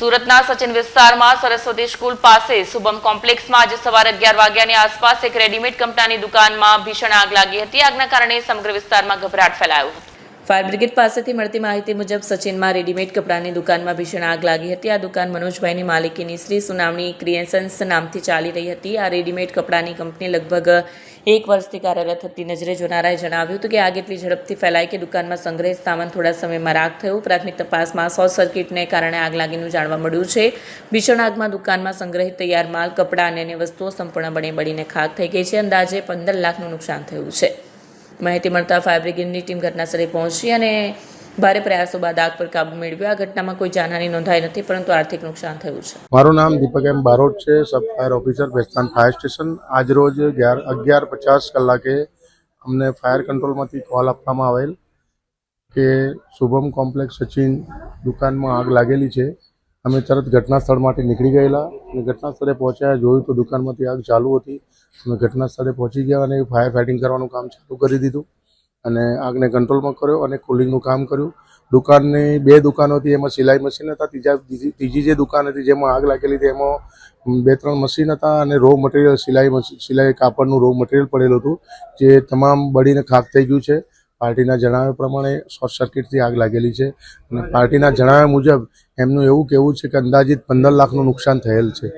સુરતના સચિન વિસ્તારમાં સરસ્વતી સ્કૂલ પાસે શુભમ કોમ્પ્લેક્સમાં આજે સવારે 11 વાગ્યાની આસપાસ એક રેડીમેડ કપડાની દુકાનમાં ભીષણ આગ લાગી હતી। આગના કારણે સમગ્ર વિસ્તારમાં ગભરાટ ફેલાયો હતો। ફાયર બ્રિગેડ પાસેથી મળતી માહિતી મુજબ સચિનમાં રેડીમેડ કપડાની દુકાનમાં ભીષણ આગ લાગી હતી। આ દુકાન મનોજભાઈની માલિકીની શ્રી સુનાવણી ક્રિએશન્સ નામથી ચાલી રહી હતી। આ રેડીમેડ કપડાની કંપની લગભગ 1 વર્ષથી કાર્યરત હતી। નજરે જોનારાએ જણાવ્યું હતું કે આગ એટલી ઝડપથી ફેલાઈ કે દુકાનમાં સંગ્રહિત સામાન થોડા સમયમાં રાખ થયો। પ્રાથમિક તપાસમાં શોર્ટ સર્કિટને કારણે આગ લાગીનું જાણવા મળ્યું છે। ભીષણ આગમાં દુકાનમાં સંગ્રહિત તૈયાર માલ, કપડાં અને અન્ય વસ્તુઓ સંપૂર્ણપણે બળીને ખાખ થઈ ગઈ છે। અંદાજે 15 લાખનું નુકસાન થયું છે। માહિતી મળતા ફાયર બ્રિગેડની ટીમ ઘટનાસ્થળે પહોંચી અને ભારે પ્રયાસો બાદ આગ પર કાબુ મેળવ્યો। આ ઘટનામાં કોઈ જાનહાની નોંધાઈ નથી, પરંતુ આર્થિક નુકસાન થયું છે। મારું નામ દીપક એમ બારોટ છે, સબ fire officer Bhestan fire station. આજ રોજ 11:50 કલાકે અમને ફાયર કંટ્રોલમાંથી કોલ આપવામાં આવેલ કે શુભમ કોમ્પ્લેક્સ સચિન દુકાનમાં આગ લાગેલી છે। અમે તરત ઘટના સ્થળ માટે નીકળી ગયેલા અને ઘટના સ્થળે પહોંચ્યા, જોયું તો દુકાનમાંથી આગ ચાલુ હતી। અમે ઘટના સ્થળે પહોંચી ગયા અને ફાયર ફાઇટિંગ કરવાનું કામ ચાલુ કરી દીધું અને આગને કંટ્રોલમાં કર્યો અને કુલિંગનું કામ કર્યું। દુકાનની 2 દુકાનો હતી, એમાં સિલાઈ મશીન હતા। ત્રીજી જે દુકાન હતી જેમાં આગ લાગેલી હતી એમાં 2-3 મશીન હતા અને રો મટીરિયલ સિલાઈ કાપડનું રો મટીરિયલ પડેલું હતું, જે તમામ બળીને ખાખ થઈ ગયું છે। પાર્ટીના જણાવ્યા પ્રમાણે શોર્ટ સર્કિટથી આગ લાગેલી છે અને પાર્ટીના જણાવ્યા મુજબ એમનું એવું કહેવું છે કે અંદાજિત 15 લાખનું નુકસાન થયેલ છે।